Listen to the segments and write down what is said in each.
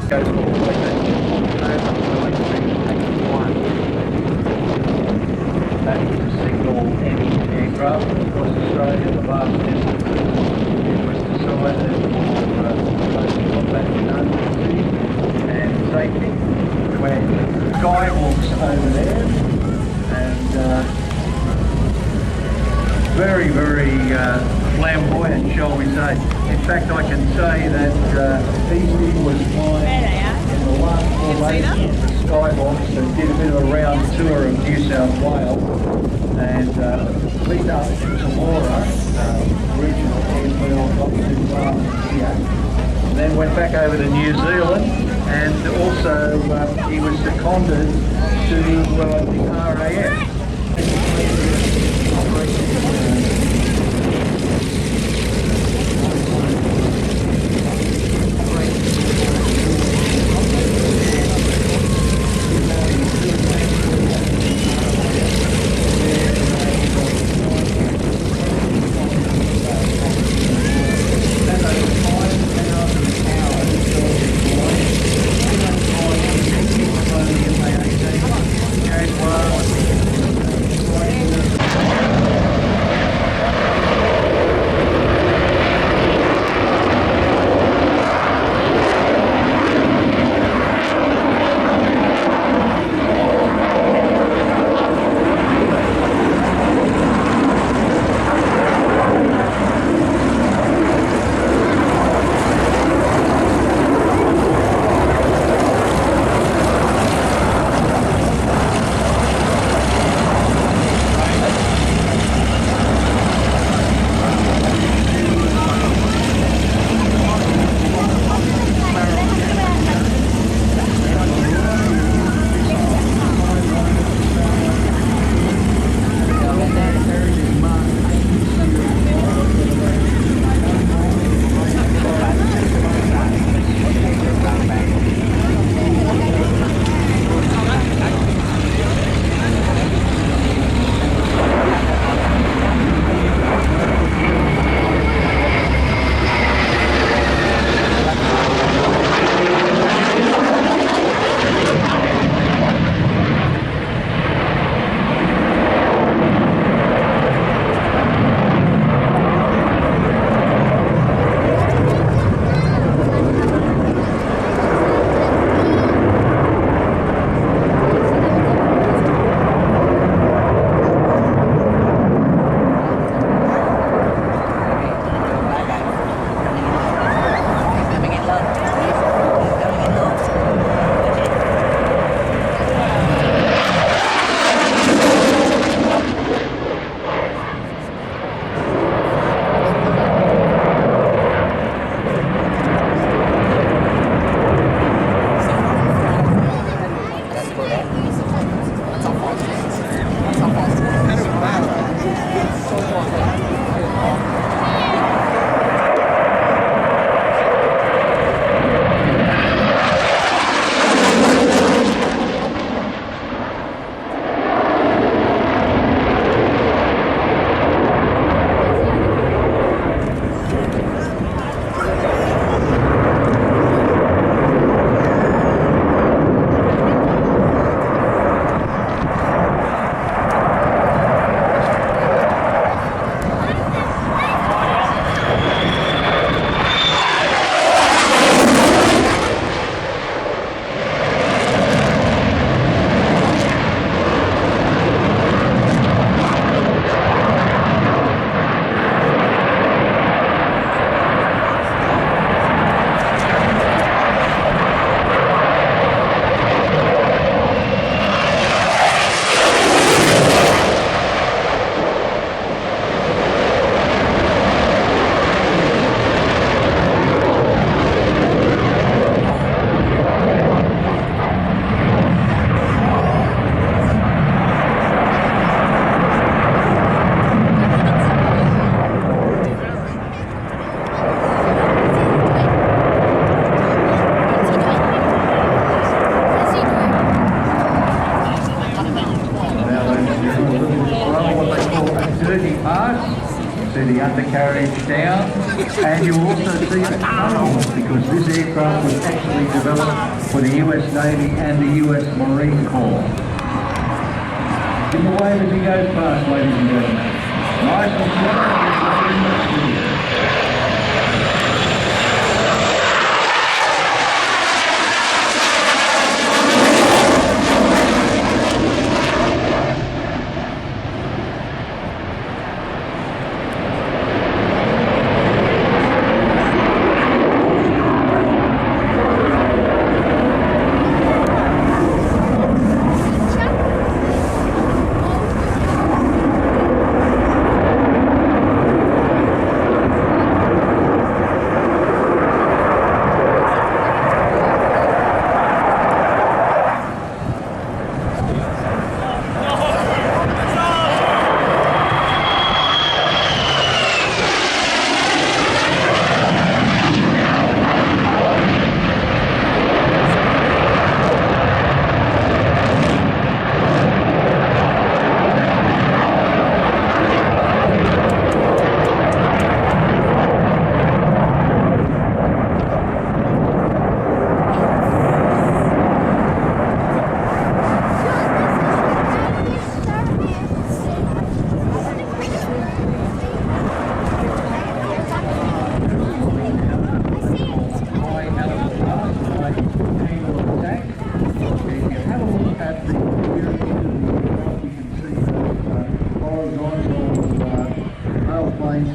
Goes all the way back to October 1981. That was a single Emmy aircraft across Australia, the vast distances. It was decided for combat redundancy and safety. When Skyhawks over there, and very, very flamboyant, shall we say. In fact, I can say that Eastie was flying in the last formation of the Skyhawks and did a bit of a round tour of New South Wales, and fleet up to Illawarra, regional airfield not too far from here. Then went back over to New Zealand, and also he was seconded to the RAF. the undercarriage down, and you'll also see the tunnel, because this aircraft was actually developed for the US Navy and the US Marine Corps. Give him a wave as he goes past, ladies and gentlemen. Nice and slow.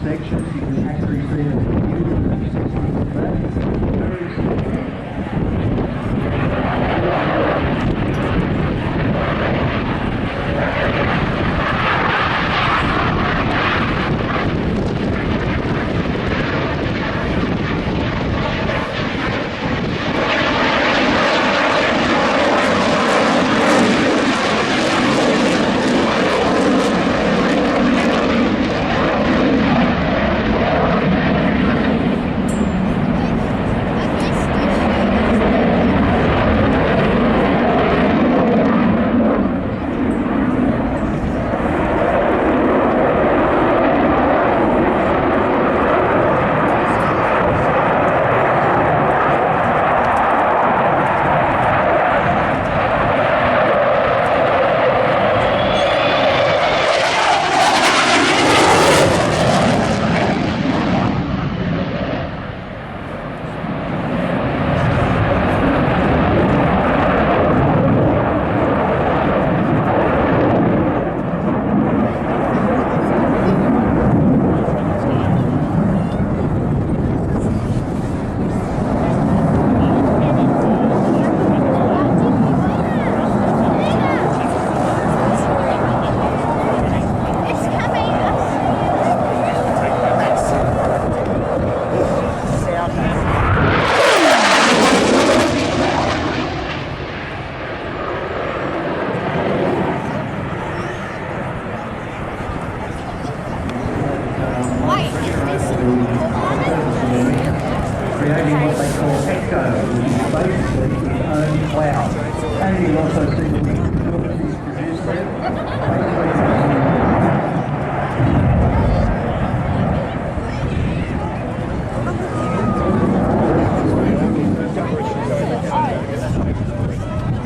Sections, you can actually see creating what they call echo, which is basically its own cloud. And you can also see the films he's produced there.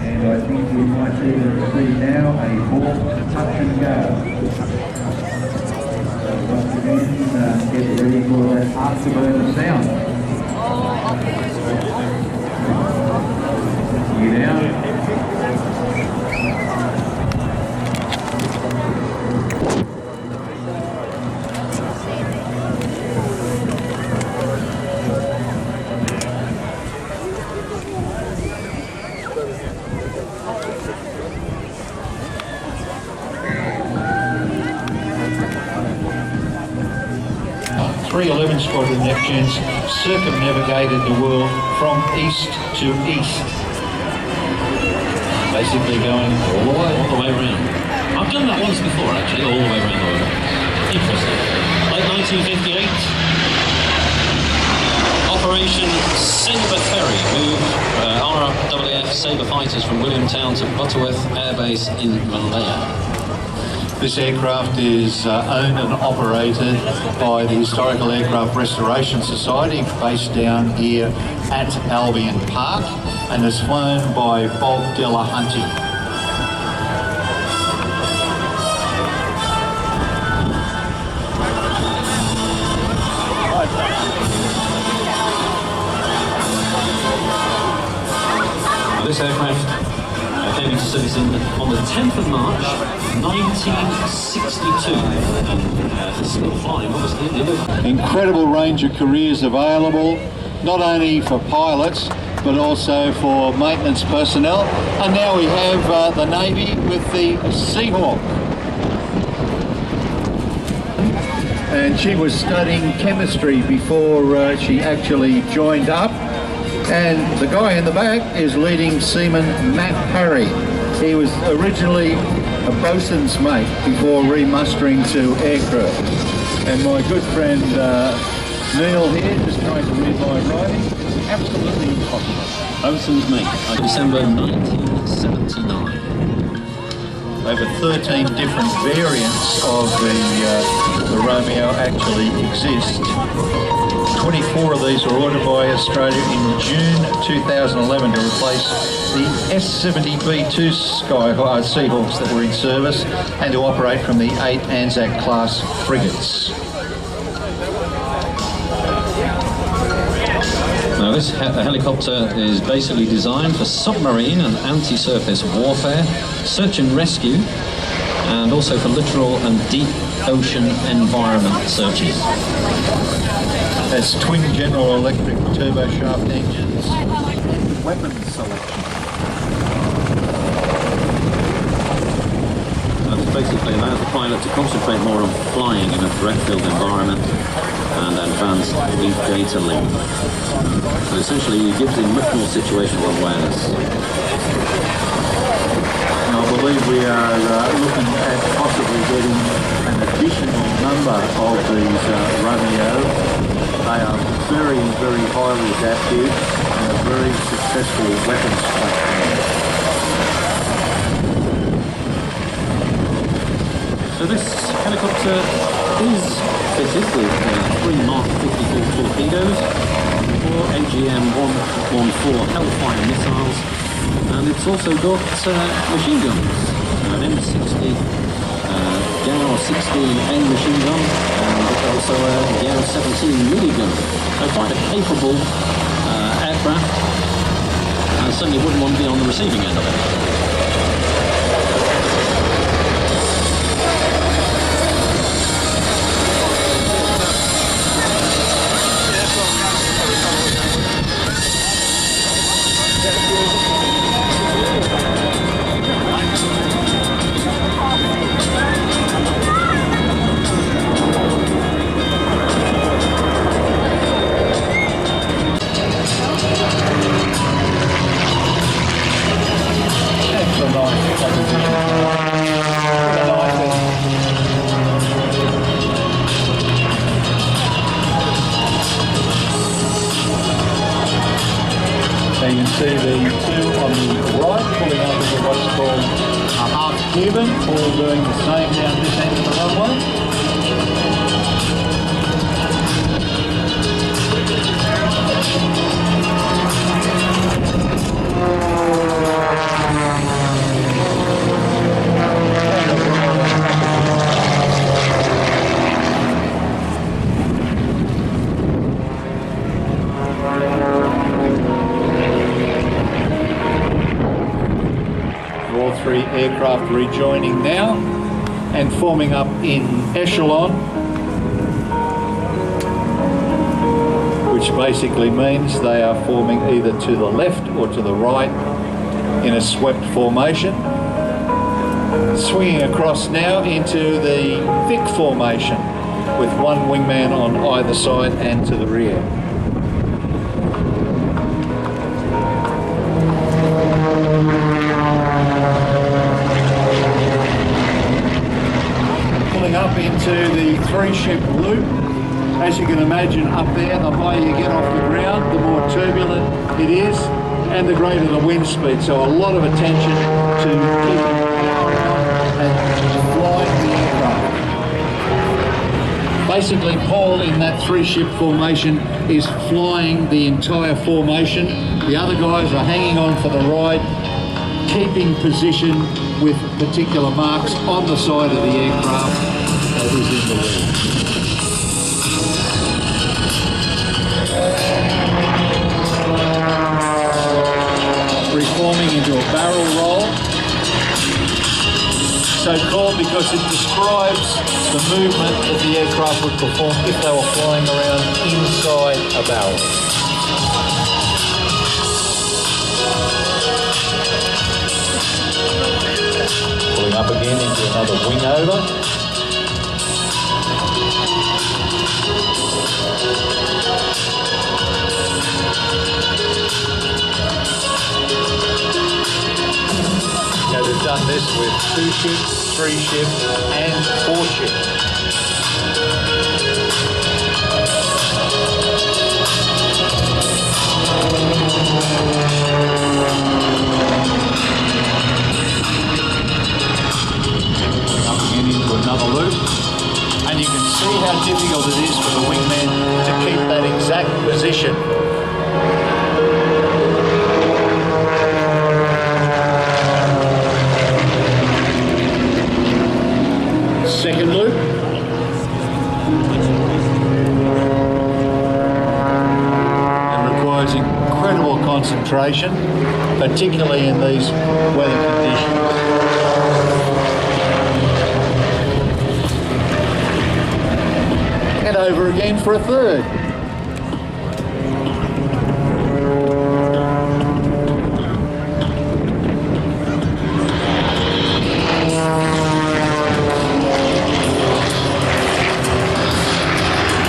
And I think you might even see now a walk, touch and go. Once again, get ready for that afterburner sound. You down? 311 Squadron Neptunes circumnavigated the world from east to east. Basically going all the way around. I've done that once before actually, all the way around the world. Interesting. Late 1958, Operation Sabre Ferry moved RAF Sabre fighters from Williamtown to Butterworth Air Base in Malaya. This aircraft is owned and operated by the Historical Aircraft Restoration Society, based down here at Albion Park, and is flown by Bob Delahunty. This aircraft came into service on the 10th of March 1962, and it's still flying, obviously. Incredible range of careers available, not only for pilots but also for maintenance personnel. And now we have the Navy with the Seahawk. And she was studying chemistry before she actually joined up. And the guy in the back is leading seaman Matt Parry. He was originally a bosun's mate before remustering to aircrew. And my good friend Neil here, just trying to read my writing, is absolutely impossible. Bosun's mate, December 1979. Over 13 different variants of the Romeo actually exist. 24 of these were ordered by Australia in June 2011 to replace the S-70B2 Seahawks that were in service and to operate from the 8 Anzac class frigates. Now this helicopter is basically designed for submarine and anti-surface warfare, search and rescue, and also for littoral and deep ocean environment searches. Has twin General Electric turboshaft engines. Weapons selection. That basically allows the pilot to concentrate more on flying in a threat-filled environment and advanced deep data link. So essentially it gives him much more situational awareness. I believe we are looking at possibly getting an additional number of these Romeo. They are very, very highly adaptive and a very successful weapons platform. So this helicopter is fitted with 3 Mark 54 torpedoes, 4 AGM-114 Hellfire missiles, and it's also got machine guns, an M60 GAU-16A machine gun, and also a GAU-17 minigun. So quite a capable aircraft, and certainly wouldn't want to be on the receiving end of it. So you can see the two on the right pulling up into what's called a half Cuban, all doing the same down this end of the runway. All three aircraft rejoining now and forming up in echelon, which basically means they are forming either to the left or to the right in a swept formation. Swinging across now into the thick formation with one wingman on either side and to the rear. Pulling up into the three-ship loop. As you can imagine, up there, the higher you get off the ground, the more turbulent it is, and the greater the wind speed. So a lot of attention to keeping and flying the Basically, Paul in that three-ship formation is flying the entire formation. The other guys are hanging on for the ride, keeping position with particular marks on the side of the aircraft that is in the wind. Reforming into a barrel roll. So called because it describes the movement that the aircraft would perform if they were flying around inside a barrel. Pulling up again into another wing over. Now they've done this with 2 ships, 3 ships and 4 ships. Up again into another loop, and you can see how difficult it is for the wingman to keep that exact position. Second loop. And requires incredible concentration, particularly in these weather conditions. And over again for a third.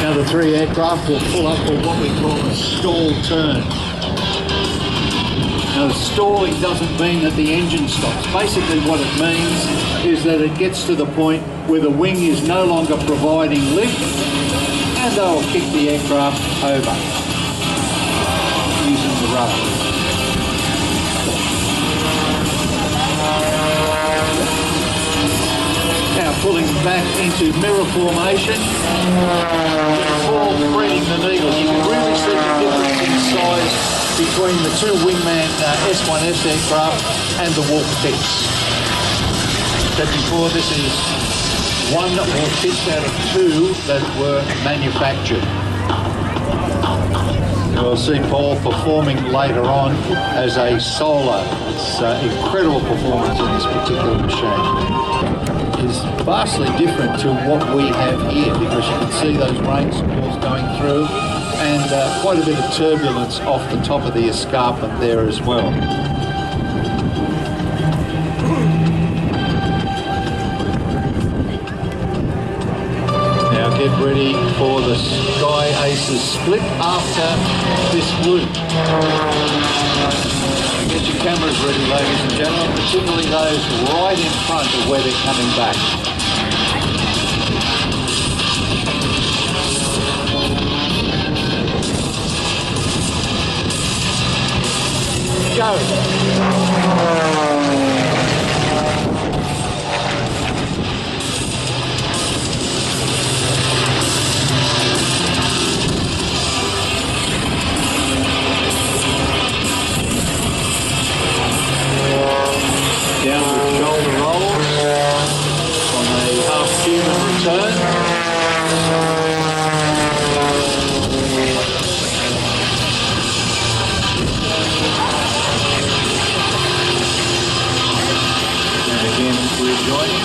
Now the 3 aircraft will pull up for what we call a stall turn. Now stalling doesn't mean that the engine stops. Basically what it means is that it gets to the point where the wing is no longer providing lift and they'll kick the aircraft over using the rudder. Now pulling back into mirror formation, before threading the needle, you can really see the difference in size between the 2 wingman S1S aircraft and the Wolf pits. But before, this is 1 Wolf pits out of 2 that were manufactured. We'll see Paul performing later on as a solo. It's incredible performance in this particular machine. Is vastly different to what we have here, because you can see those rain squalls going through and quite a bit of turbulence off the top of the escarpment there as well. Now get ready for the Sky Aces split after this loop. Get your cameras ready, ladies and gentlemen, particularly those right in front of where they're coming back. Go! Downward shoulder rolls on a half human return. And again, rejoining.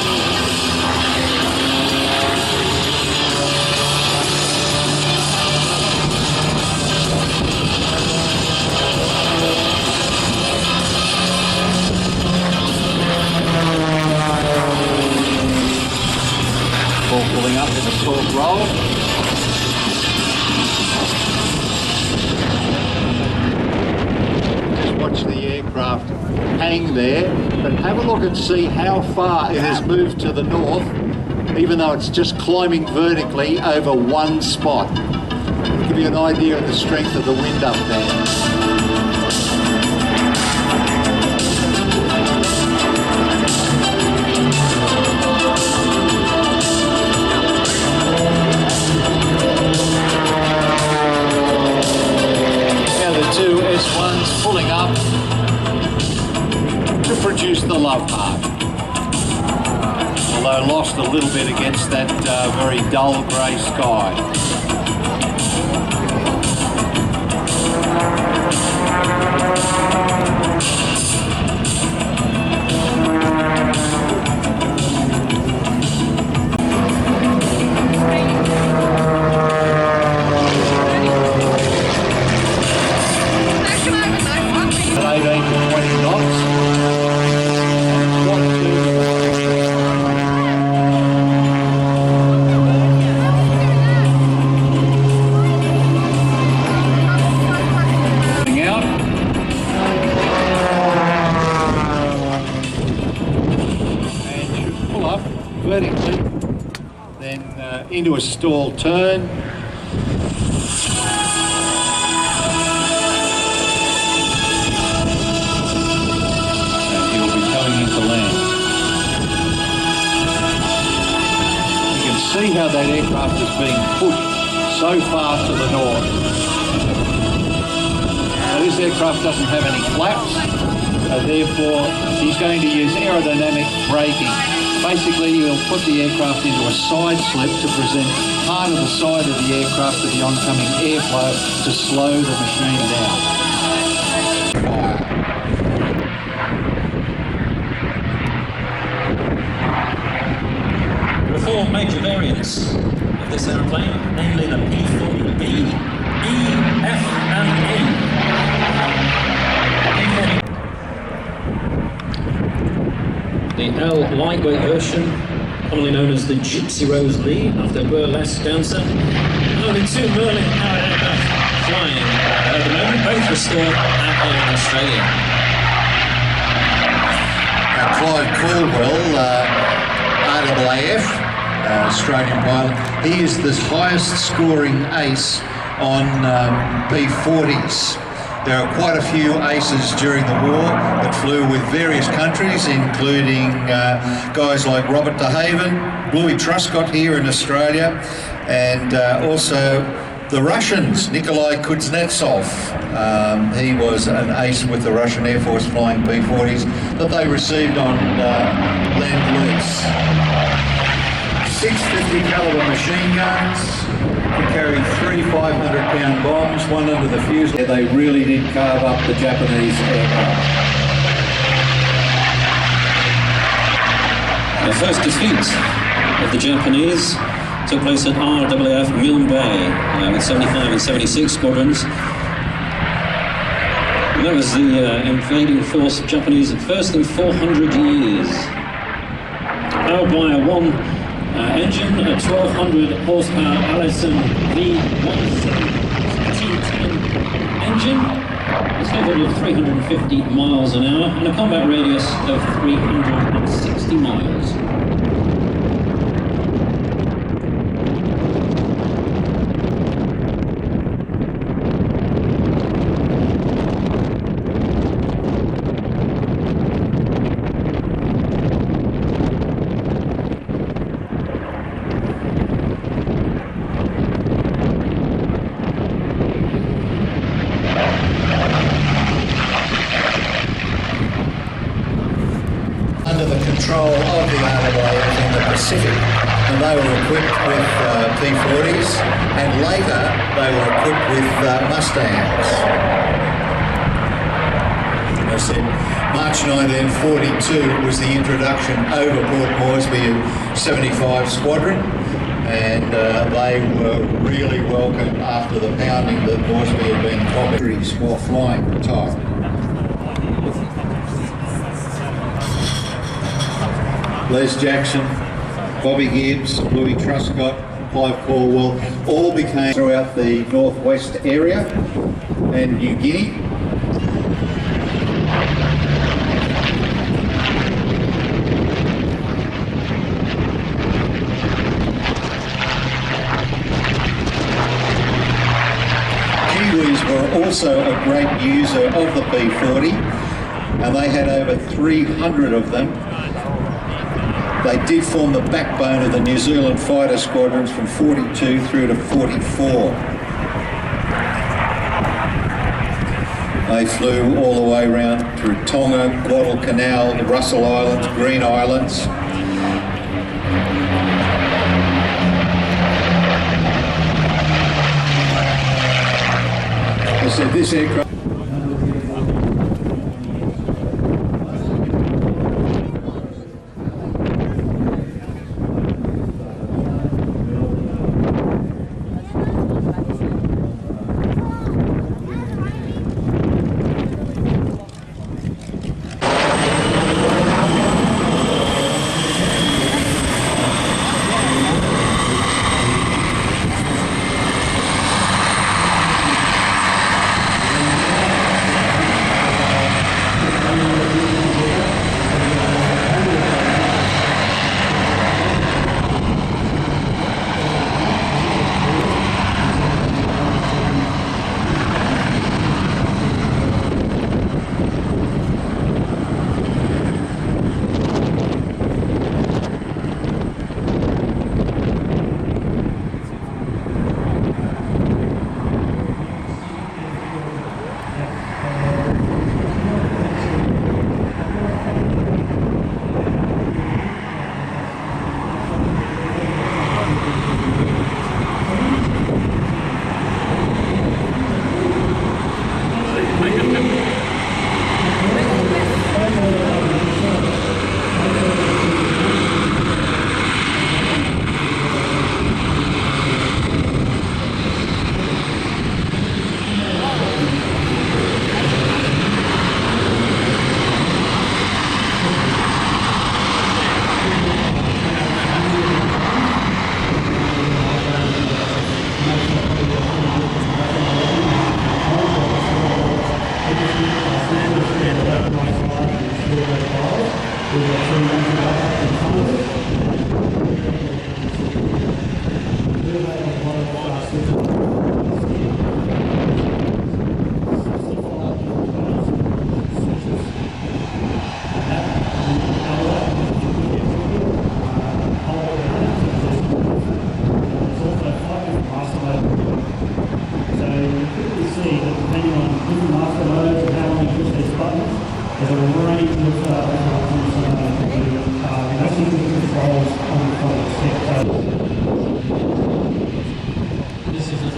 Pulling up in the torque roll. Just watch the aircraft hang there, but have a look and see how far it has moved to the north, even though it's just climbing vertically over 1 spot. It'll give you an idea of the strength of the wind up there. folding up to produce the love heart. Although lost a little bit against that very dull grey sky. At 18 to 20 knots. Vertically, then into a stall turn. And he'll be coming into land. You can see how that aircraft is being pushed so far to the north. Now this aircraft doesn't have any flaps, therefore he's going to use aerodynamic braking. Basically, you'll put the aircraft into a side slip to present part of the side of the aircraft to the oncoming airflow to slow the machine down. There are four major variants of this aeroplane, namely the P40B, E, F and E. The L lightweight version, commonly known as the Gypsy Rose Lee, after a burlesque dancer. Only two Merlin powered aircraft flying at the moment, both restored here in Australia. Clive Caldwell, RAAF, Australian pilot, he is the highest scoring ace on B-40s. There are quite a few aces during the war that flew with various countries, including guys like Robert de Haven, Bluey Truscott here in Australia, and also the Russians, Nikolai Kuznetsov. He was an ace with the Russian Air Force flying B-40s that they received on Lend-Lease. 650 caliber machine guns. Can carry 3 500-pound bombs, one under the fuselage. They really did carve up the Japanese aircraft. The first defeat of the Japanese took place at RAAF Milne Bay with 75 and 76 squadrons. And that was the invading force of Japanese at first in 400 years. Powered by a one engine, a 1200 horsepower Allison V1710 engine, it's capable of 350 miles an hour and a combat radius of 360 miles. Under the control of the RAAF in the Pacific, and they were equipped with P-40s, and later they were equipped with Mustangs. I said March 1942 was the introduction over Port Moresby of 75 Squadron, and they were really welcome after the pounding that Moresby had been copied while flying the type. Les Jackson, Bobby Gibbs, Louis Truscott, Clive Caldwell, all became throughout the northwest area and New Guinea. Kiwis were also a great user of the P-40, and they had over 300 of them. They did form the backbone of the New Zealand fighter squadrons from 42 through to 44. They flew all the way around through Tonga, Guadalcanal, the Russell Islands, Green Islands. I said this aircraft. This is a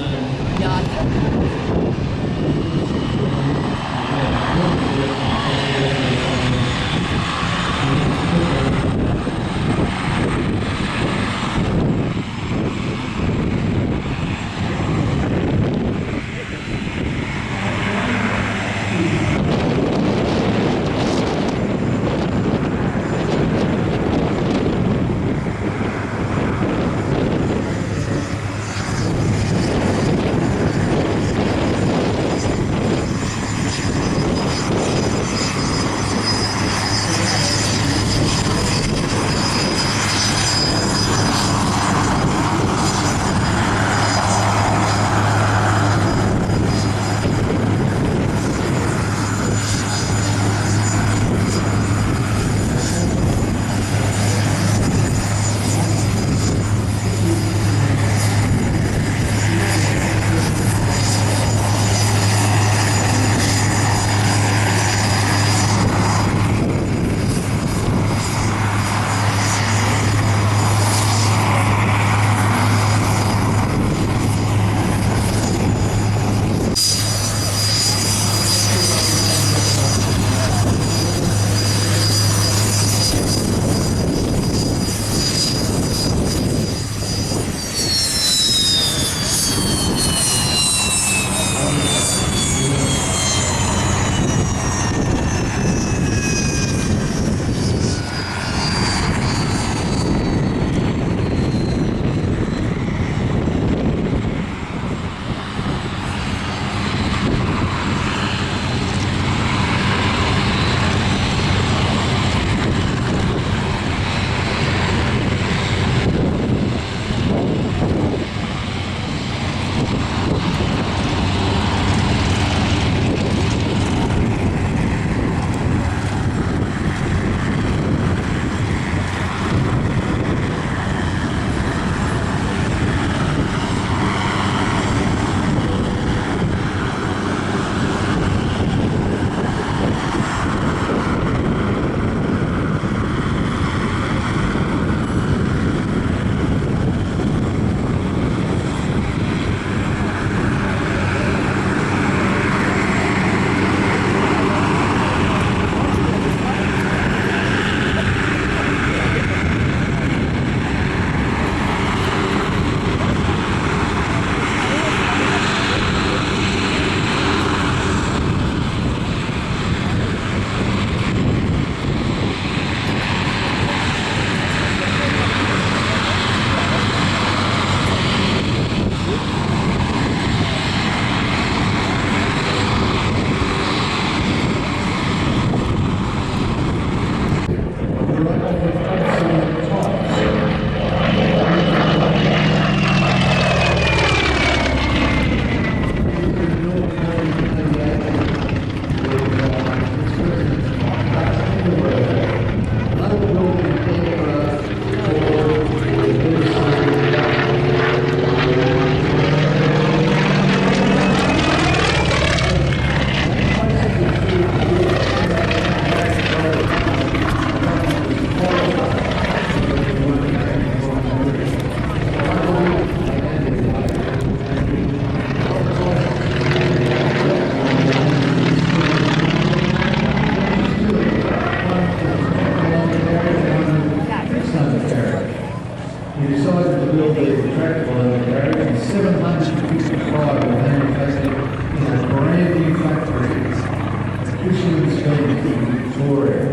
Fisherman's Beach in Victoria.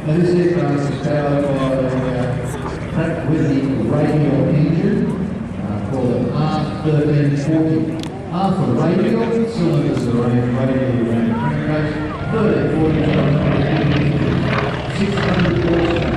Now this aircraft is powered by a Pratt Whitney radial engine called an R1340. R for radial, cylinders are radially around the crankcase, 1340, 600 horsepower.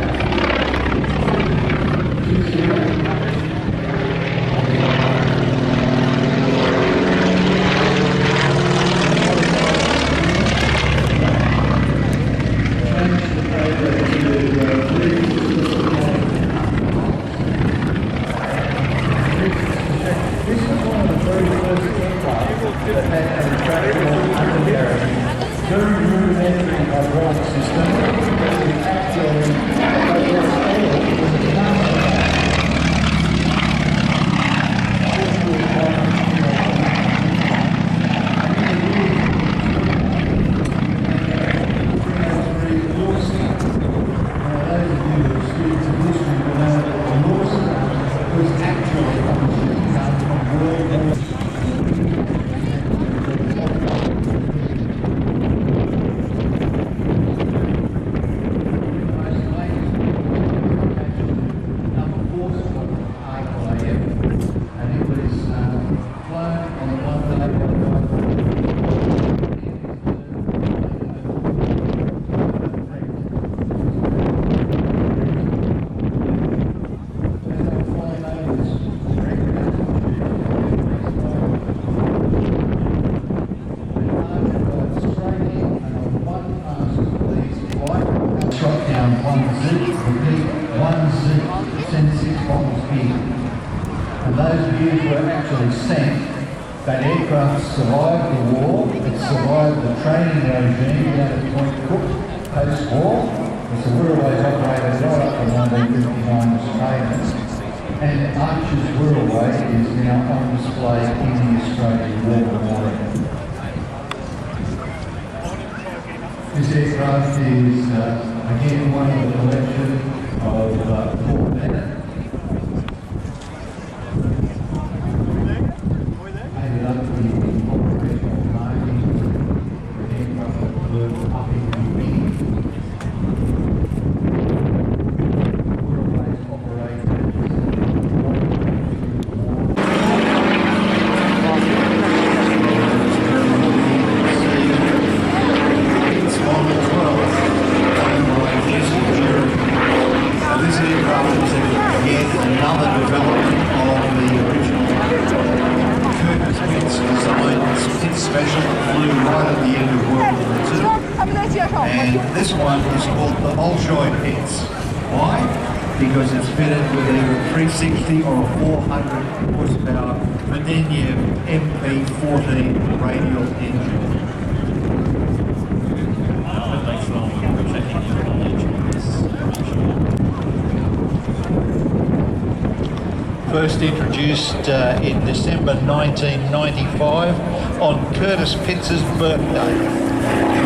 And those views were actually sent. That aircraft survived the war, it survived the training regime down at Point Cook post-war. It's a Wirraway's operated right up to 1959 Australians. And Archer's Wirraway is now on display in the Australian War Memorial. This aircraft is again one of the collection of Fort Bennett. Added up to the operational marking for aircraft that flew up in the wing. Wirraway's operated and this one is called the Bolshoi Pits. Why? Because it's fitted with either a 360 or a 400 horsepower Medeniev MP14 radial engine. First introduced in December 1995 on Curtis Pitts' birthday,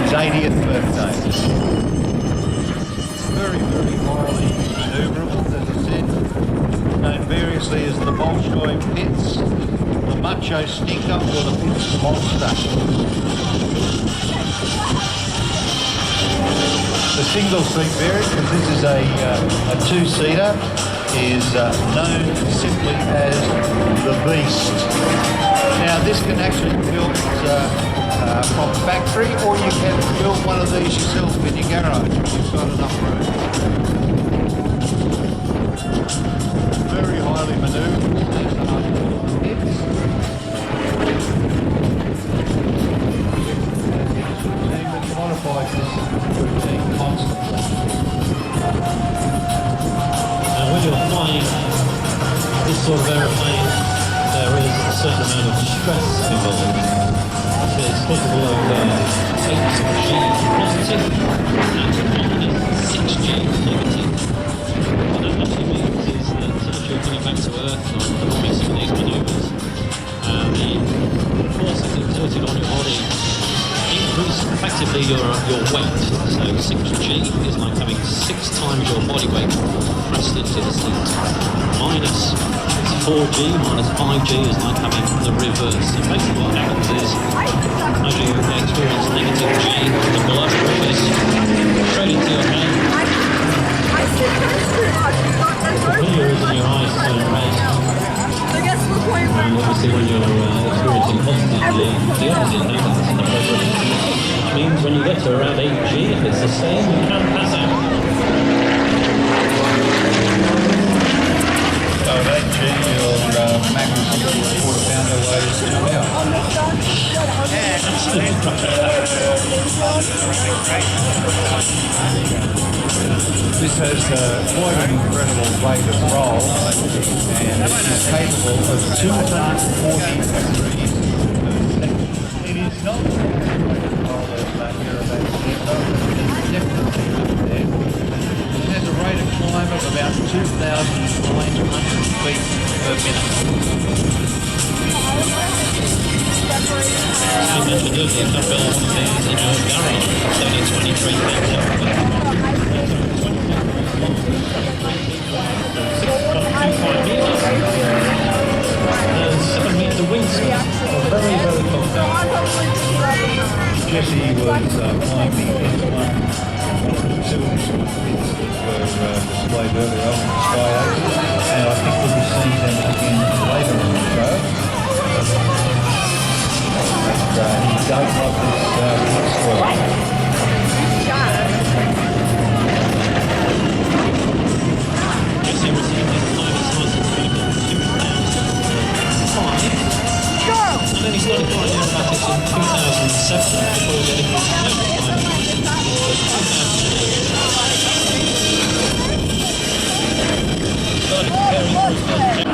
his 80th birthday. Very, very highly manoeuvrable, as I said, known variously as the Bolshoi Pitts, the Macho Stinker, or the Pitts Monster. The single seat variant, because this is a two-seater, is known simply as the Beast. Now this can actually be built from factory, or you can build one of these yourself in your garage if you've got enough room. Very highly manoeuvrable. Modified this routine constantly. When you're flying this sort of aeroplane, there is a certain amount of stress involved. It's capable of 8G positive and 6G negative. What that actually means is that as you're coming back to Earth on some of these manoeuvres, the forces exerted on your body increase effectively your weight. So 6G is like having 6 times your body weight pressed into the seat. Minus 4G, minus 5G is like having the reverse. So basically what happens is, as you experience negative G, the obviously when you're experiencing altitude, the opposite happens. Which means when you get to around 8G, if it's the same, you can pass out. So at 8G, your max quarter-pounder weighs 2 pounds. This has quite an incredible rate of roll, and it is capable of 240 degrees. It is not it has a rate of climb of about 2,900 feet per minute. I mentioned earlier, if I built one of these in your garage, it's only 23 feet long. 6.25 metres. And 7 metre wingspan. Very, very compact. Jesse was climbing in one of the two bits that were displayed earlier on in the Sky Aces, and I think we'll be seeing them again later in the show. But he does love this swell. Jesse received his pilot's license back in 2005. And then he started flying aerobatics in 2007 before getting his next pilot license in 2008. Started preparing for his first jet.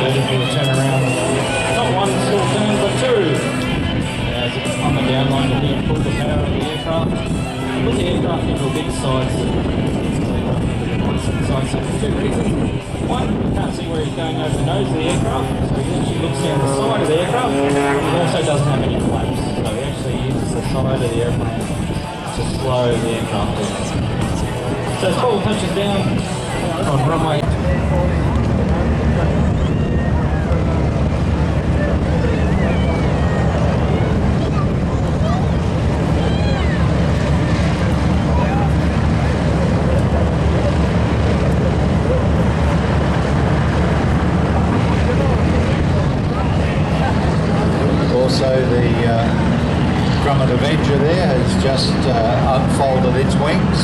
waiting for the turnaround. Not one still turn, but two. As it's on the down line to here, pull the power of the aircraft. Put the aircraft into a big side set for two reasons. One, you can't see where he's going over the nose of the aircraft, so he actually looks down the side of the aircraft. It also doesn't have any flaps, so he actually uses the side of the airplane to slow the aircraft down. So as Paul touches down on runway. Also, the Grumman Avenger there has just unfolded its wings.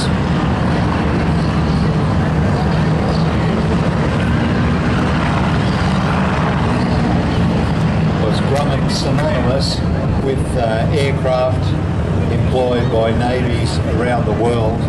Was Grumman synonymous with aircraft employed by navies around the world?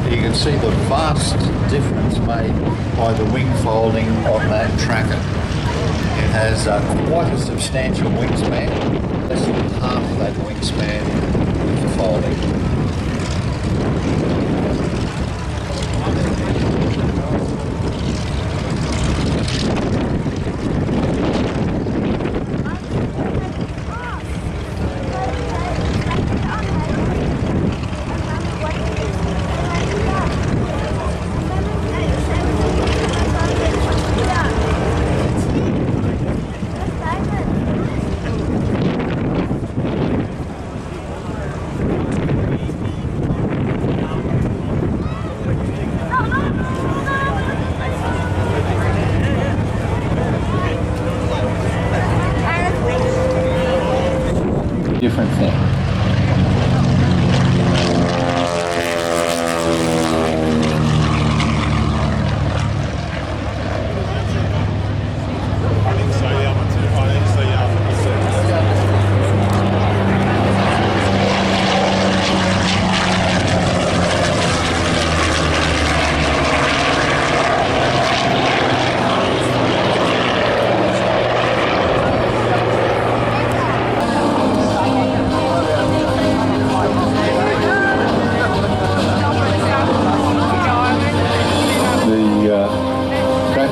You can see the vast difference made by the wing folding on that tracker. It has quite a substantial wingspan, less than half of that wingspan with the folding. Different thing.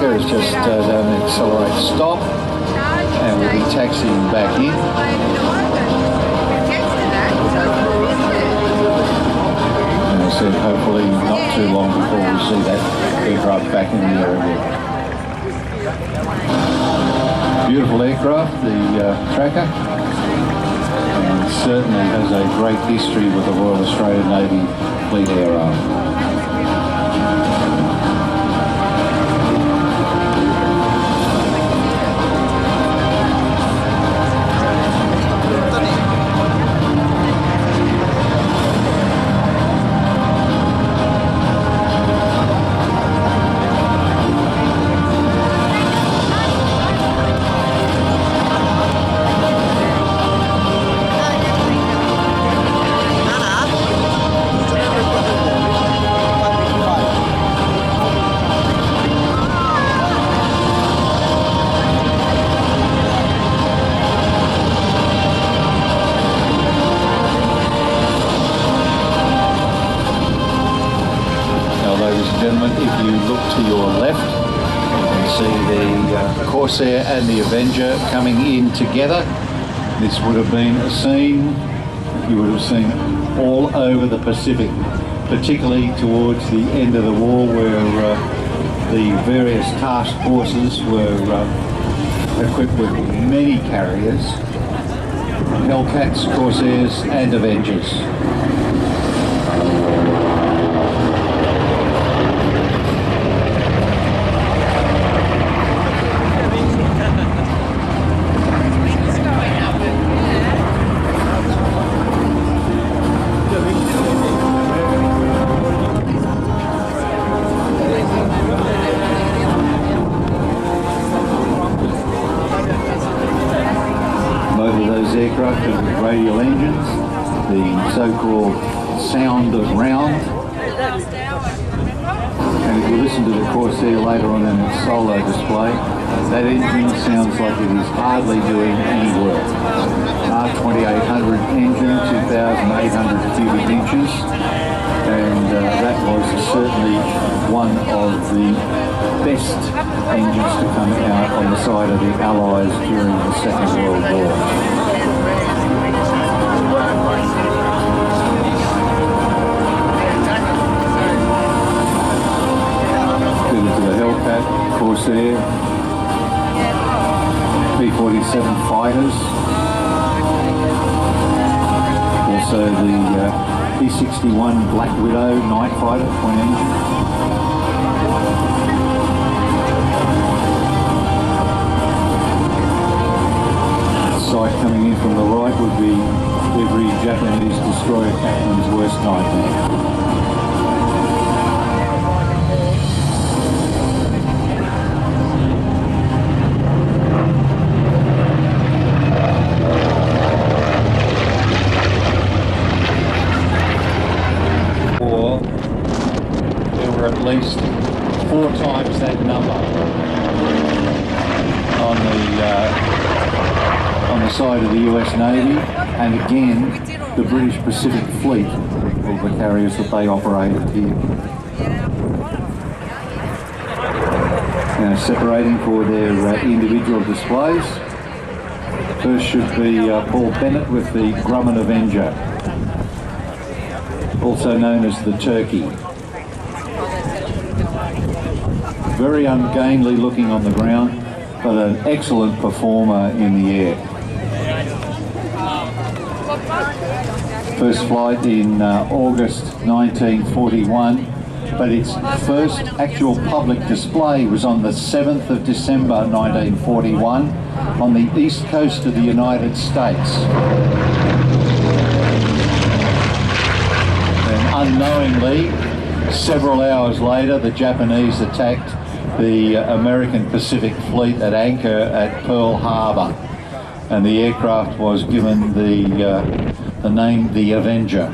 Has just done an accelerate stop and we'll be taxiing back in. And I said hopefully not too long before we see that aircraft back in the air again. Beautiful aircraft, the Tracker, and certainly has a great history with the Royal Australian Navy Fleet Air Arm. Gentlemen, if you look to your left, you can see the Corsair and the Avenger coming in together. This would have been a scene you would have seen all over the Pacific, particularly towards the end of the war where the various task forces were equipped with many carriers, Hellcats, Corsairs and Avengers. Both of those aircraft have radial engines, the so-called sound of round. And if you listen to the Corsair later on in its solo display, that engine sounds like it is hardly doing any work. R2800 engine, 2,800 cubic inches, and that was certainly one of the best engines to come out on the side of the Allies during the Second World War. Fitted to the Hellcat, Corsair, P-47 fighters, also the P-61 Black Widow night fighter, twin engine. Sight coming in from the right would be every Japanese destroyer captain's worst nightmare. There were at least 4 times that number on the side of the US Navy, and again the British Pacific Fleet, all the carriers that they operated here. Now separating for their individual displays. First should be Paul Bennett with the Grumman Avenger, also known as the Turkey. Very ungainly looking on the ground, but an excellent performer in the air. First flight in August 1941, but its first actual public display was on the 7th of December 1941 on the east coast of the United States. And unknowingly, several hours later, the Japanese attacked the American Pacific Fleet at anchor at Pearl Harbor, and the aircraft was given the name the Avenger.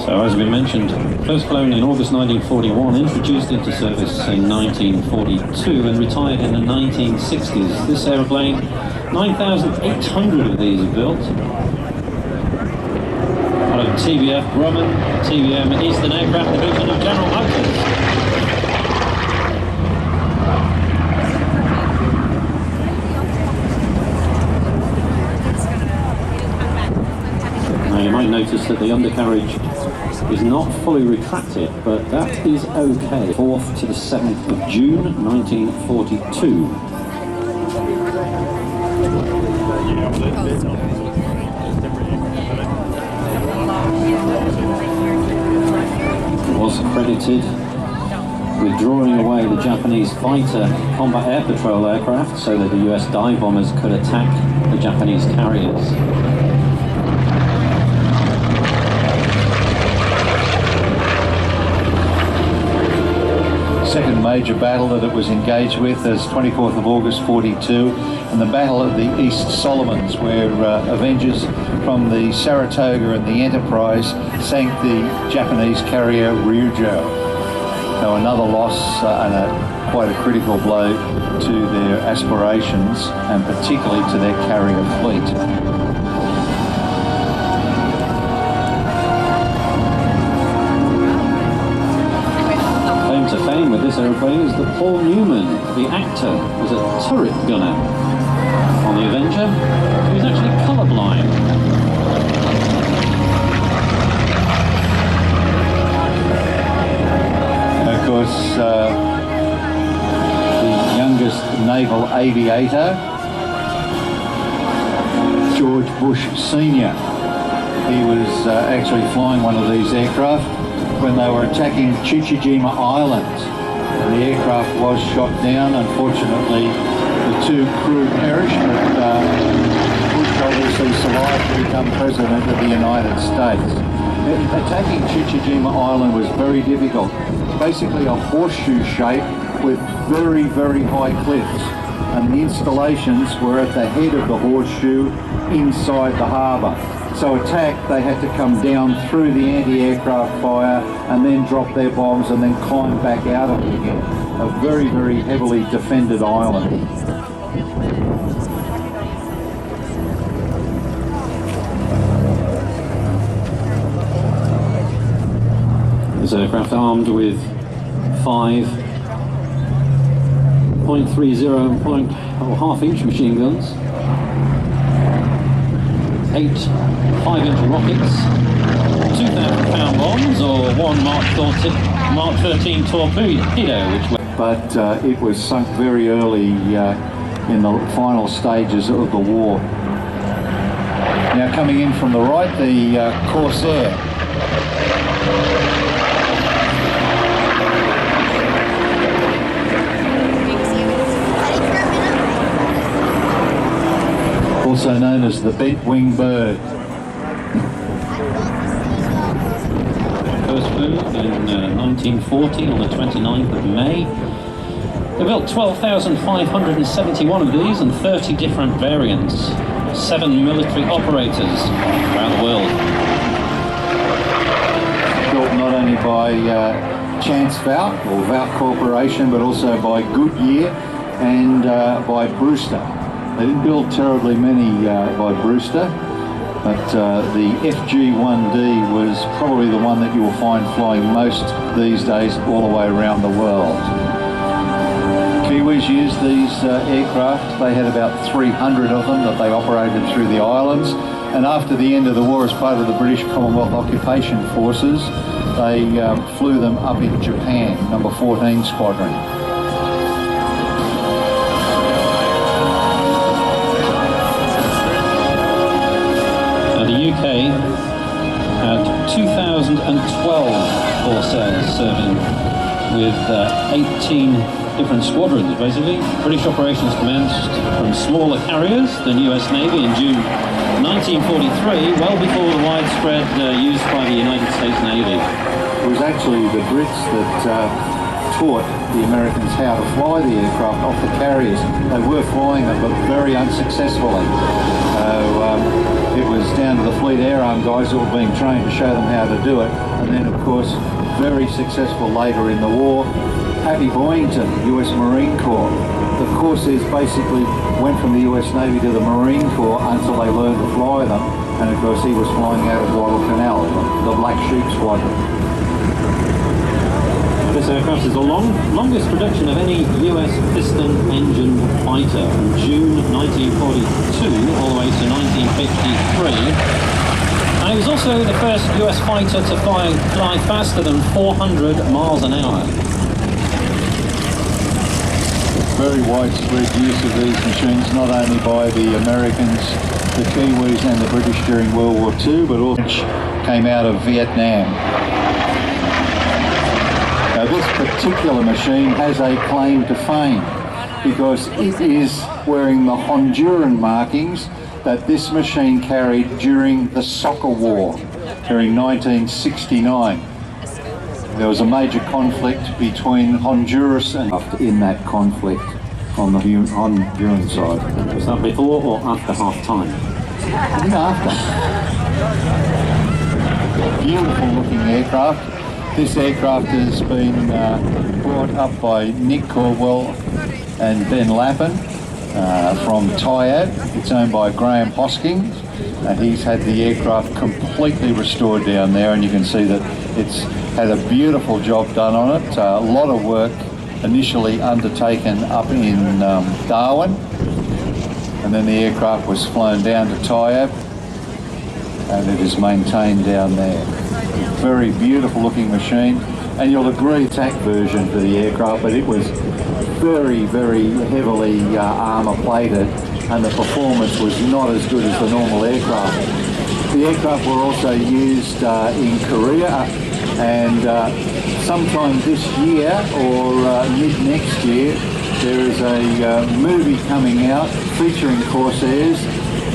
So as we mentioned, first flown in August 1941, introduced into service in 1942 and retired in the 1960s. This aeroplane, 9,800 of these are built. Out of TBF Grumman, TBM Eastern Aircraft Division of General Motors. Now you might notice that the undercarriage is not fully retracted, but that is okay. 4th to the 7th of June 1942. Was credited with drawing away the Japanese fighter combat air patrol aircraft so that the US dive bombers could attack the Japanese carriers. Second major battle that it was engaged with is 24th of August 42, and the Battle of the East Solomons, where Avengers from the Saratoga and the Enterprise sank the Japanese carrier Ryujo. So another loss and quite a critical blow to their aspirations, and particularly to their carrier fleet. To fame with this aeroplane is that Paul Newman, the actor, was a turret gunner on the Avenger. He was actually colourblind. And of course, the youngest naval aviator, George Bush Sr. He was actually flying one of these aircraft when they were attacking Chichijima Island. And the aircraft was shot down. Unfortunately, the 2 crew perished, but Bush obviously survived to become President of the United States. Attacking Chichijima Island was very difficult. Basically a horseshoe shape with very, very high cliffs. And the installations were at the head of the horseshoe inside the harbour. So attacked, they had to come down through the anti-aircraft fire and then drop their bombs and then climb back out of it again. A very, very heavily defended island. This aircraft armed with 5.30 half-inch machine guns, 8 5-inch rockets, 2,000-pound bombs, or one Mark 13 torpedo, but it was sunk very early in the final stages of the war. Now coming in from the right, the Corsair. Also known as the bent wing bird. First flew in 1940 on the 29th of May. They built 12,571 of these and 30 different variants. 7 military operators around the world. Built not only by Chance Vought or Vought Corporation, but also by Goodyear and by Brewster. They didn't build terribly many by Brewster, but the FG-1D was probably the one that you will find flying most these days all the way around the world. Kiwis used these aircraft. They had about 300 of them that they operated through the islands, and after the end of the war, as part of the British Commonwealth Occupation Forces, they flew them up in Japan, number 14 Squadron. The UK had 2,012 Corsairs serving with 18 different squadrons, basically. British operations commenced from smaller carriers than US Navy in June 1943, well before the widespread use by the United States Navy. It was actually the Brits that taught the Americans how to fly the aircraft off the carriers. They were flying them, but very unsuccessfully. It was down to the Fleet Air Arm guys that were being trained to show them how to do it. And then, of course, very successful later in the war. Happy Boyington, US Marine Corps. The Corsairs basically went from the US Navy to the Marine Corps until they learned to fly them. And, of course, he was flying out of Guadalcanal, the Black Sheep Squadron. This aircraft is the longest production of any US piston-engine fighter from June 1942 all the way to 1953. And it was also the first US fighter to fly faster than 400 miles an hour. Very widespread use of these machines, not only by the Americans, the Kiwis and the British during World War II, but also came out of Vietnam. Now, this particular machine has a claim to fame because it is wearing the Honduran markings that this machine carried during the Soccer War during 1969. There was a major conflict between Honduras and in that conflict on the Honduran side. Was that before or after half-time? I think after. Beautiful looking aircraft. This aircraft has been brought up by Nick Caldwell and Ben Lappin from Tyab. It's owned by Graham Hoskins. He's had the aircraft completely restored down there, and you can see that it's had a beautiful job done on it. A lot of work initially undertaken up in Darwin, and then the aircraft was flown down to Tyab, and it is maintained down there. Very beautiful looking machine, and you'll agree attack version for the aircraft, but it was very, very heavily armour plated, and the performance was not as good as the normal aircraft. The aircraft were also used in Korea, and sometime this year or mid next year there is a movie coming out featuring Corsairs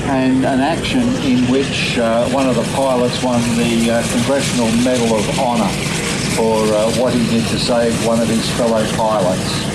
and an action in which one of the pilots won the Congressional Medal of Honor for what he did to save one of his fellow pilots.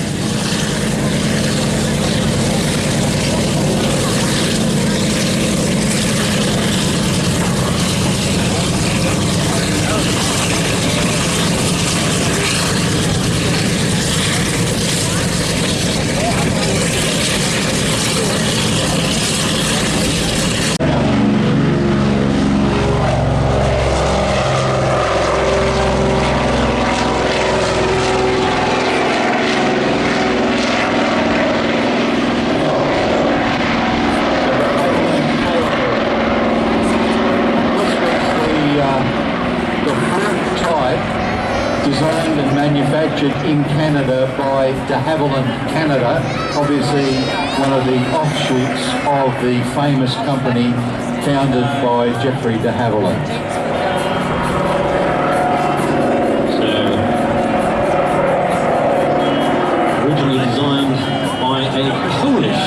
Designed and manufactured in Canada by de Havilland Canada, obviously one of the offshoots of the famous company founded by Geoffrey de Havilland. So, originally designed by a Polish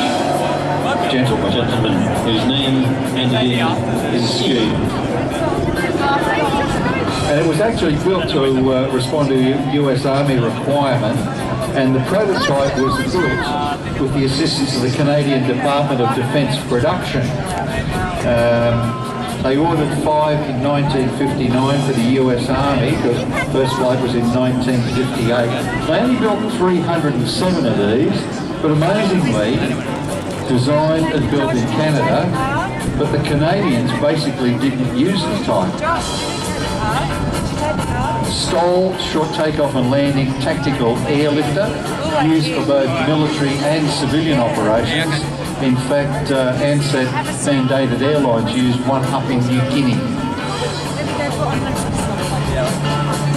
gentleman whose name ended in C. And it was actually built to respond to US Army requirement, and the prototype was built with the assistance of the Canadian Department of Defence Production. They ordered 5 in 1959 for the US Army, because the first flight was in 1958. They only built 307 of these, but amazingly designed and built in Canada, but the Canadians basically didn't use the type. STOL, short takeoff and landing tactical airlifter, used for both military and civilian operations. In fact, ANZAC mandated airlines used one up in New Guinea.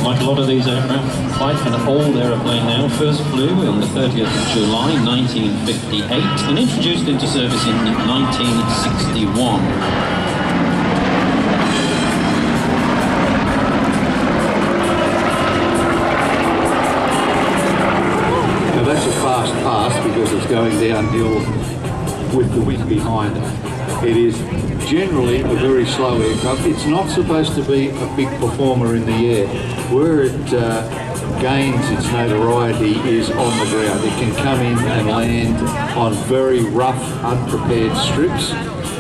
Like a lot of these aircraft, like an old aeroplane now, first flew on the 30th of July 1958 and introduced into service in 1961. That's a fast pass because it's going downhill with the wind behind it. It is generally a very slow aircraft. It's not supposed to be a big performer in the air. Where it gains its notoriety is on the ground. It can come in and land on very rough, unprepared strips,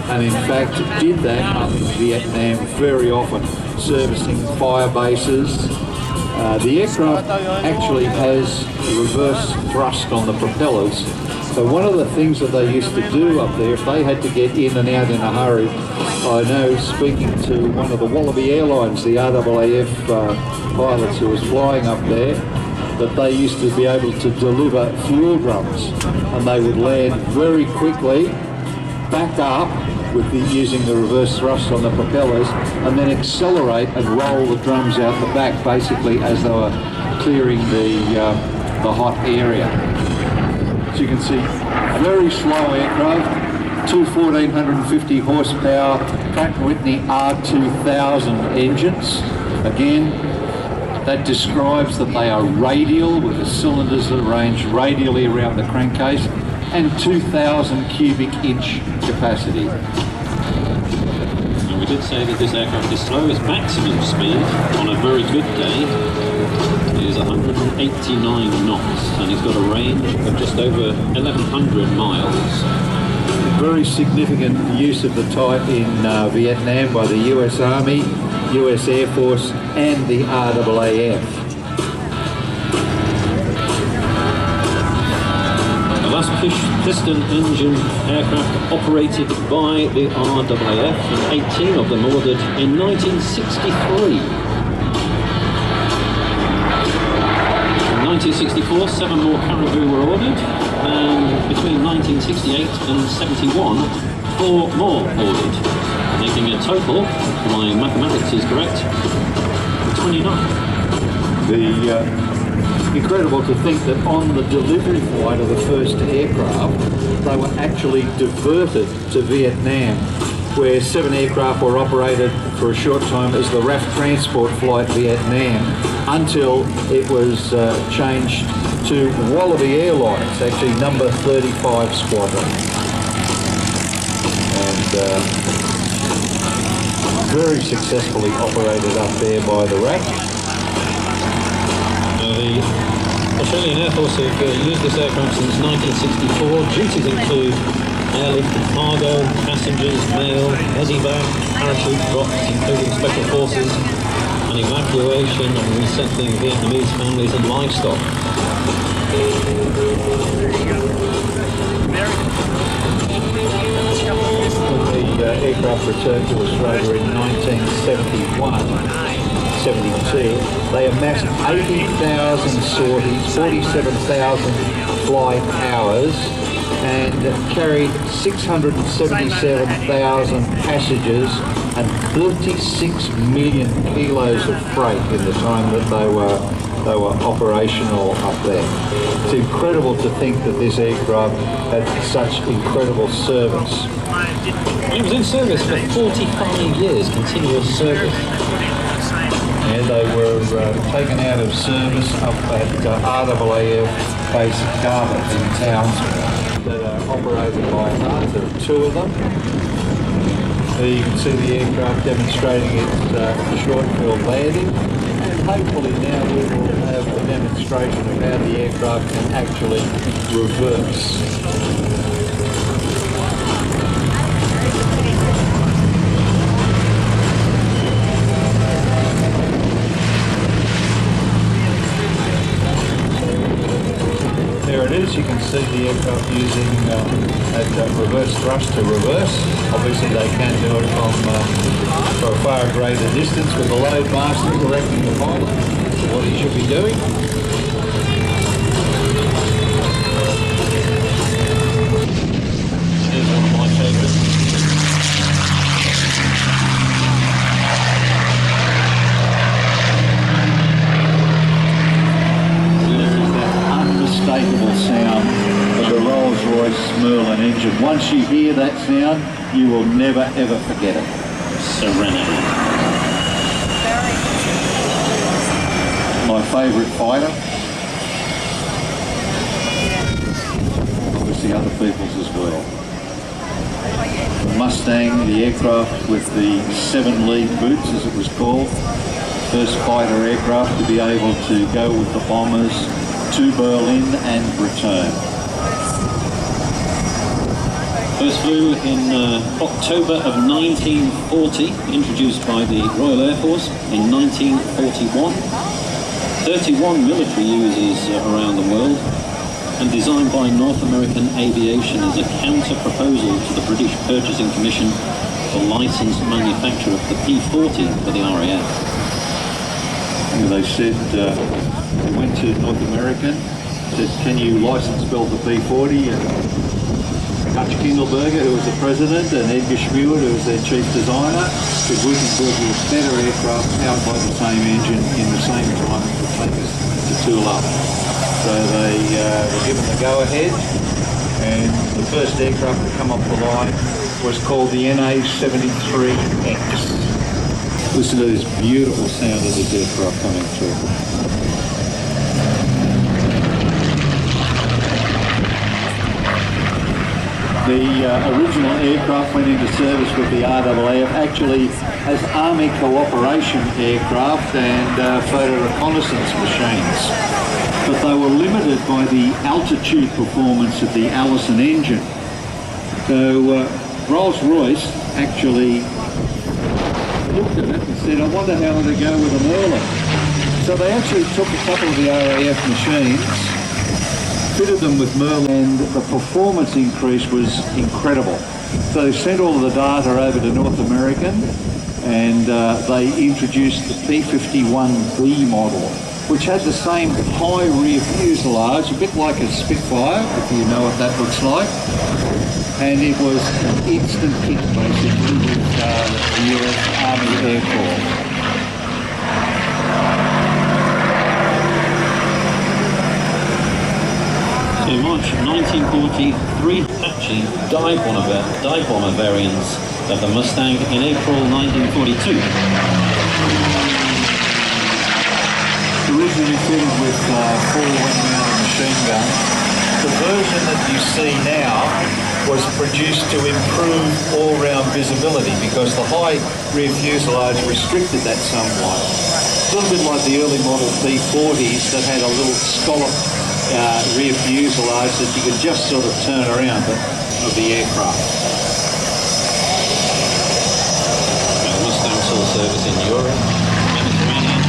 and in fact did that up in Vietnam very often, servicing fire bases. The aircraft actually has reverse thrust on the propellers, so one of the things that they used to do up there, if they had to get in and out in a hurry, I know speaking to one of the Wallaby Airlines, the RAAF pilots who was flying up there, that they used to be able to deliver fuel drums, and they would land very quickly, back up with using the reverse thrust on the propellers, and then accelerate and roll the drums out the back, basically as they were clearing the hot area. As you can see, very slow aircraft, two 1450 horsepower Pratt & Whitney R2000 engines. Again, that describes that they are radial, with the cylinders that range radially around the crankcase, and 2,000 cubic inch capacity. And we did say that this aircraft is slow. Its maximum speed on a very good day is 189 knots, and it's got a range of just over 1,100 miles. Very significant use of the type in Vietnam by the US Army, US Air Force and the RAAF. The last piston engine aircraft operated by the RAAF, and 18 of them ordered in 1963. In 1964, 7 more Caribou were ordered, and between 1968 and 71, 4 more ordered, making a total, if my mathematics is correct, 29. Incredible to think that on the delivery flight of the first aircraft, they were actually diverted to Vietnam, where 7 aircraft were operated for a short time as the RAF Transport Flight Vietnam, until it was changed to Wallaby Airlines, actually number 35 Squadron. And very successfully operated up there by the rack. The Australian Air Force have used this aircraft since 1964. Duties include airlift of cargo, passengers, mail, medevac, parachute drops, including special forces, and evacuation and resettling Vietnamese families and livestock. When the aircraft returned to Australia in 1971-72, they amassed 80,000 sorties, 47,000 flight hours, and carried 677,000 passengers and 36 million kilos of freight in the time that they were operational up there. It's incredible to think that this aircraft had such incredible service. It was in service for 45 years, continuous service. And they were taken out of service up at RAAF Base Garbutt in Townsville that are operated by us. There are two of them. You can see the aircraft demonstrating its short field landing, and hopefully now we will have a demonstration of how the aircraft can actually reverse. There it is, you can see the aircraft using that reverse thrust to reverse. Obviously they can do it for a far greater distance with the load master directing the pilot to what he should be doing. Here's one of my favourites. Unmistakable sound of the Rolls-Royce Merlin engine. Once you hear that sound, you will never ever forget it. Serenity. My favourite fighter. Obviously other people's as well. The Mustang, the aircraft with the 7 lead boots as it was called. First fighter aircraft to be able to go with the bombers to Berlin and return. First flew in October of 1940, introduced by the Royal Air Force in 1941. 31 military users around the world, and designed by North American Aviation as a counter-proposal to the British Purchasing Commission for licensed manufacture of the P-40 for the RAF. And they said, they went to North American, said, can you license build the P-40? And Hutch Kindleberger, who was the president, and Edgar Schmuert, who was their chief designer, said we can build you a better aircraft powered by the same engine in the same time it would take us to tool up. So they were given the go-ahead, and the first aircraft to come off the line was called the NA-73X. Listen to this beautiful sound of this aircraft coming through. The original aircraft went into service with the RAAF actually as Army cooperation aircraft and photo reconnaissance machines. But they were limited by the altitude performance of the Allison engine. So Rolls-Royce actually looked at it and said, I wonder how it'll go with a Merlin. So they actually took a couple of the RAF machines, fitted them with Merlin, and the performance increase was incredible. So they sent all of the data over to North American, and they introduced the P-51B model, which had the same high rear fuselage, a bit like a Spitfire, if you know what that looks like. And it was an instant hit, basically, with the US Army Air Corps. In March 1940, 3 Apache dive bomber variants of the Mustang in April 1942. Originally fitted with 4 1-round machine guns. The version that you see now was produced to improve all-round visibility because the high rear fuselage restricted that somewhat. A little bit like the early model B-40s that had a little scallop rear fuselage that you could just sort of turn around of the aircraft. Mustang saw service in Europe, Mediterranean.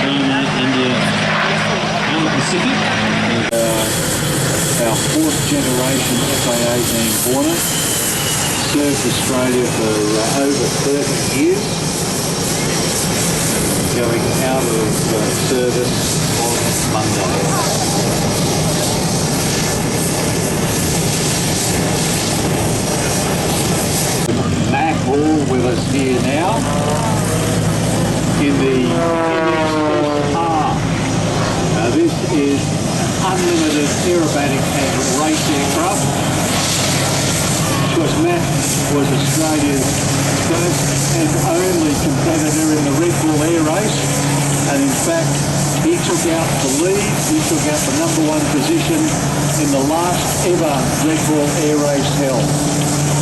China, India, and the Pacific. Our fourth generation FA-18 Hornet served Australia for over 30 years, going out of service on Monday. Mac all with us here now in the MX-R. Now this is an unlimited aerobatic and race aircraft. Of course, Matt was Australia's first and only competitor in the Red Bull Air Race, and in fact he took out the lead, he took out the #1 position in the last ever Red Bull Air Race held.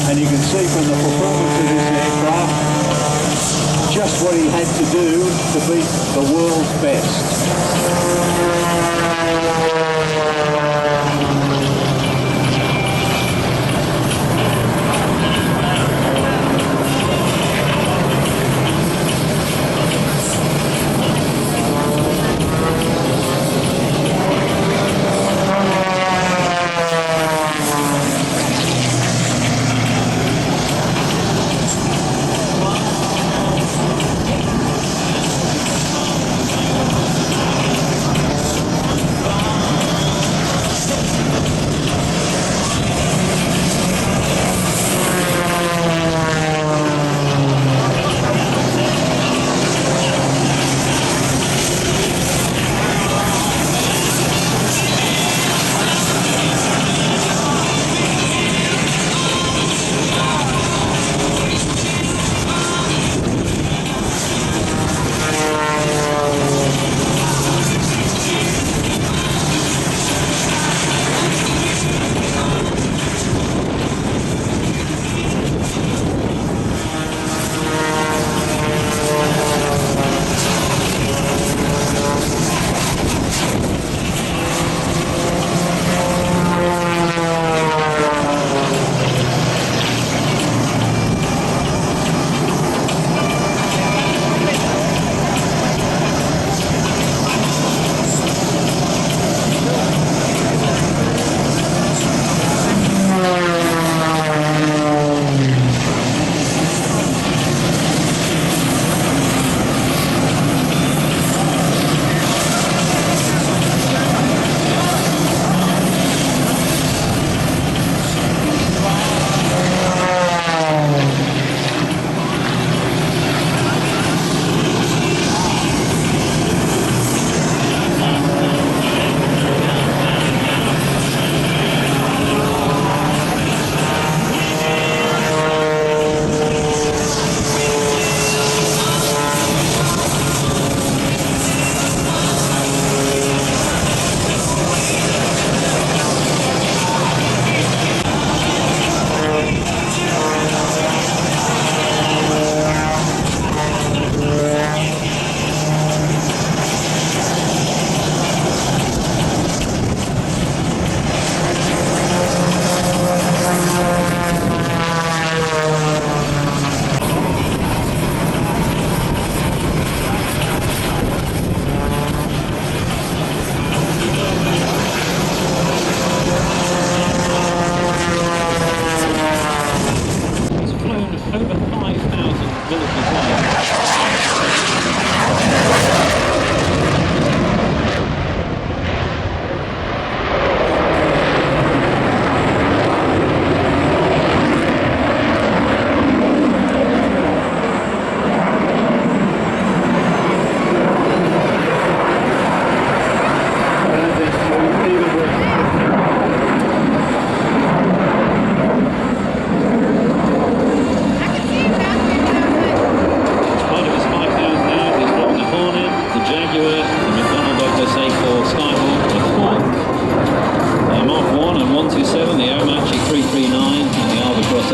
And you can see from the performance of this aircraft just what he had to do to beat the world's best.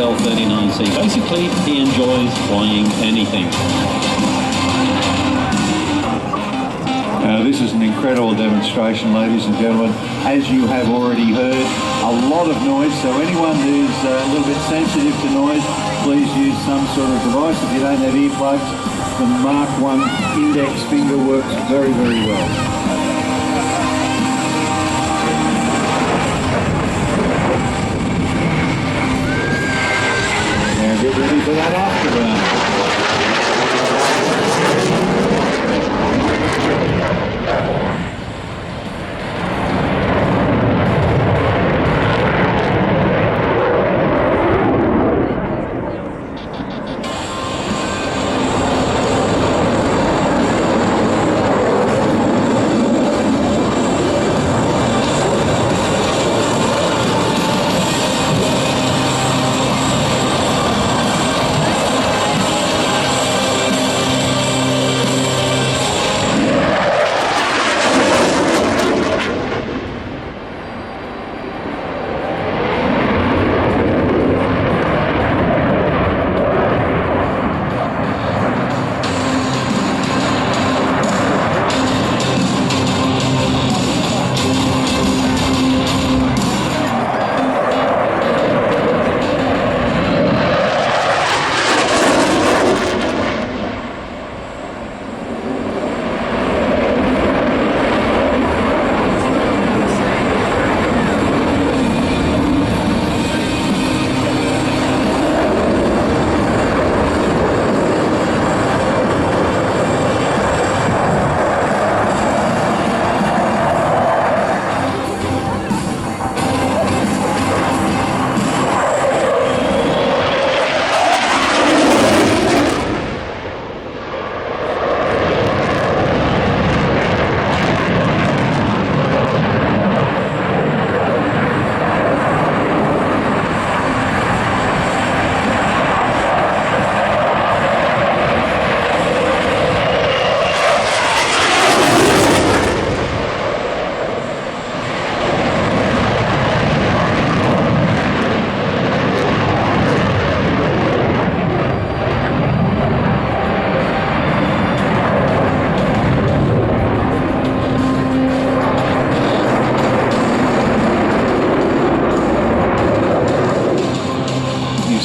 XL39C. Basically, he enjoys flying anything. This is an incredible demonstration, ladies and gentlemen. As you have already heard, a lot of noise, so anyone who's a little bit sensitive to noise, please use some sort of device. If you don't have earplugs, the Mark 1 index finger works very, very well. Now get ready for that afterburner.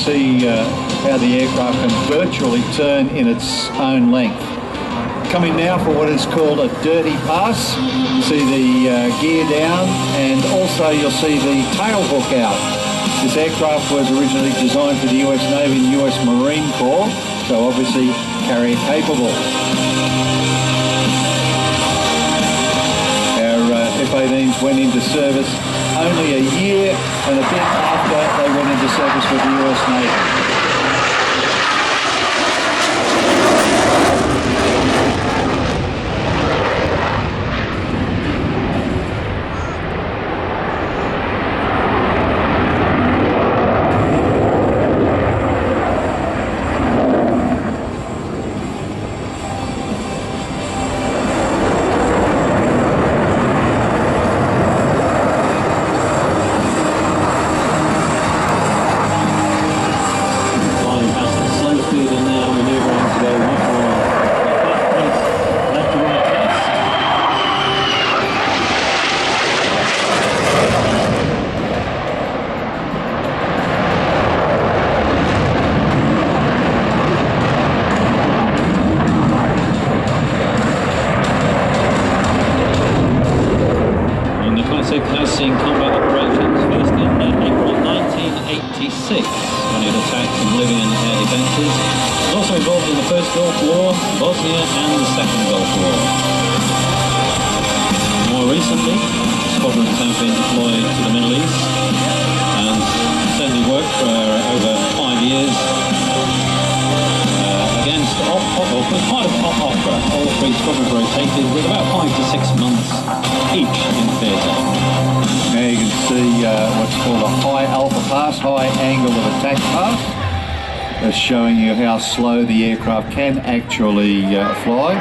See how the aircraft can virtually turn in its own length. Coming now for what is called a dirty pass. You see the gear down, and also you'll see the tail hook out. This aircraft was originally designed for the US Navy and US Marine Corps, so obviously carrier capable. Our F-18s went into service only a year and a bit after they went into service with the US Navy. Has seen combat operations first in April 1986 when it attacked Libyan air defences. It was also involved in the First Gulf War, Bosnia and the Second Gulf War. More recently, squadrons have been deployed to the Middle East and certainly worked for over 5 years against part of Opera. All three squadrons rotated with about 5 to 6 months each in theatre. Now you can see what's called a high alpha pass, high angle of attack pass. That's showing you how slow the aircraft can actually fly.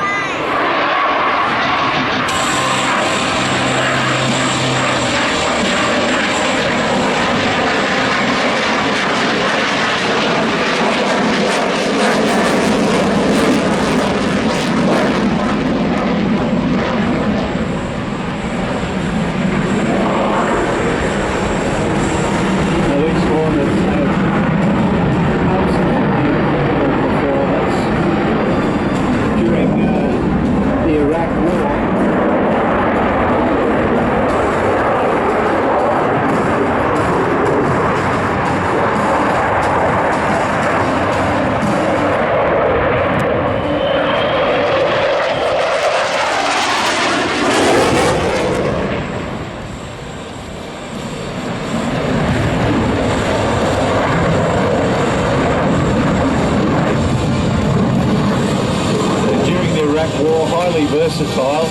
versatile.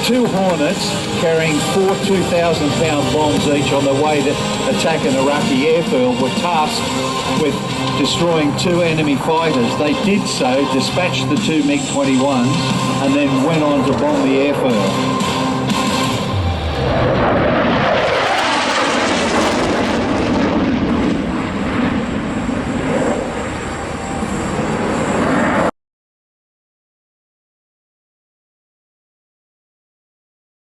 2 Hornets carrying 4 2,000-pound bombs each on their way to attack an Iraqi airfield were tasked with destroying 2 enemy fighters. They did so, dispatched the 2 MiG-21s, and then went on to bomb the airfield.